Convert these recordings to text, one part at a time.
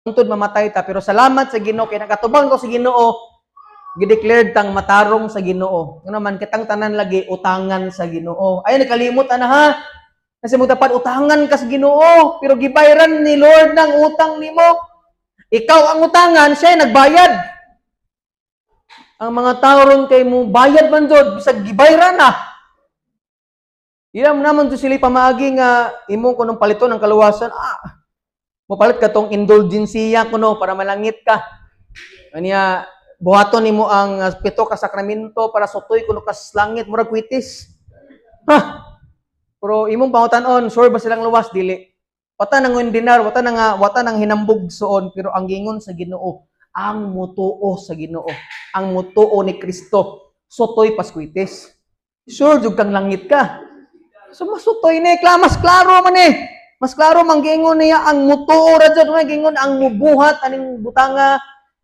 Untod mamatay ta, pero salamat sa Ginoo kay nakatubang ko sa Ginoo, gideclared tang matarong sa Ginoo. Nga naman kitang tanan lagi utangan sa Ginoo. Ay nakalimot ana ha. Kasi mo dapat utangan ka sa Ginoo, pero gibayran ni Lord ng utang nimo. Ikaw ang utangan, siya nagbayad. Ang mga tao ron kay mo bayad man jud bisag gibayran na. Ilam naman to sila pamaagi nga imo kunong palito ng kaluwasan. Mopalit ka tong indulgensiya kuno para malangit ka. Anya buhaton nimo ang pito ka sakramento para sutoy kuno kas langit murag kwitis. Ha. Pero imong pangutan-on, sure ba silang luwas dili? Wata nang dinar, wata nang hinambog suon, pero ang gingon sa Ginoo, ang mutuo sa Ginoo, ang mutuo ni Kristo, sutoy paskwitis. Sure jud kang langit ka. So masutoy ni, mas klaro man eh. Mas klaro man gingon niya ang mutuo ra jud, gingon ang mubuhat aning butanga,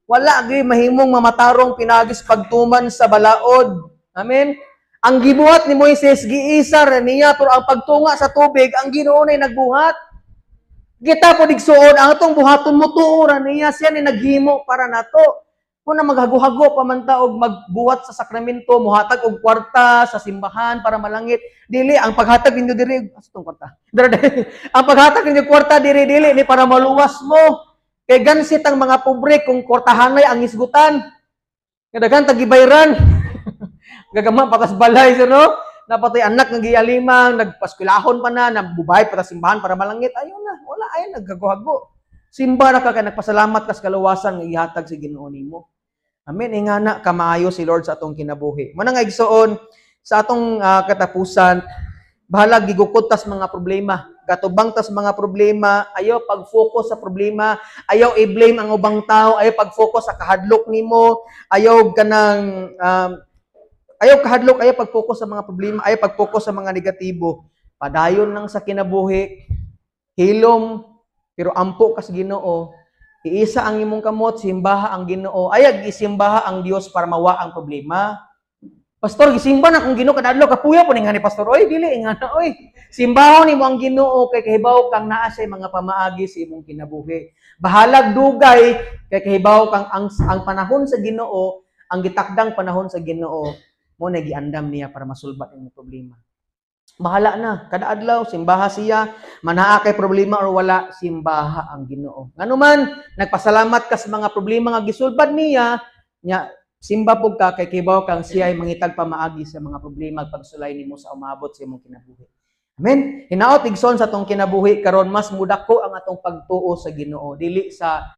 wala gyud mahimong mamatarong pinagis pagtuman sa balaod. Amen. Ang gibuhat ni Moises giisar niya, pero ang pagtunga sa tubig ang Ginoo nay nagbuhat. Kita po digsuon ang atong buhaton mutuo ra niya, siya ni naghimo para nato. Kung maghago-hago pa man ta og magbuhat sa sakramento, muhatag og kwarta sa simbahan para malangit. Dili ang paghatag ninyo diri, asitong kwarta. Ang paghatag ninyo kwarta dili ni para maluwas mo. Kay gansit ang mga pobre kung kwartahanay ang isgutan. Kadagan tagibayran. Gagama patas balay sir no. Napatay anak ng gialimang, nagpaskulahon pa na, nagbubahay para simbahan para malangit. Ayun na, wala ayun naggago-hago. Simba na ka nagpasalamat kas kaluwasan nga ihatag sa Ginoo nimo. Amen. Ingana kamaayo si Lord sa atong kinabuhi. Manang igsoon sa atong katapusan, bahala gigukod tas mga problema. Gatubang tas mga problema, ayaw pag-focus sa problema, ayaw i-blame ang ubang tao, ayaw pag-focus sa kahadlok nimo, ayaw kanang ayaw kahadlok, ayaw pag-focus sa mga problema, ayaw pag-focus sa mga negatibo. Padayon lang sa kinabuhi, hilom, pero ampo kas Ginoo. Iisa ang imong kamot, simbaha ang Ginoo. Ayag isimbaha ang Dios para mawa ang problema. Pastor, gisimba na kung Ginoo kadadlaw kapuya po ning ni pastor. Oy, dili ingana oy. Simbahon nimo ang Ginoo kay kahibaw kang naa sa mga pamaagi sa imong kinabuhi. Bahalag dugay kay kahibaw kang ang panahon sa Ginoo, ang gitakdang panahon sa Ginoo mo na giandam niya para masulbat ang problema. Bahala na, kada adlaw simbaha siya, manaa kay problema or wala, simbaha ang Ginoo. Nganuman nagpasalamat ka sa mga problema nga gisulbad niya, nya simba pug ka kay kibaw kang siya ay mangitag pamaagi sa mga problema pagsulay nimo sa umabot sa imong kinabuhi. Amen. Hinaot igsoon sa atong kinabuhi karon mas mudako ang atong pagtuo sa Ginoo dili sa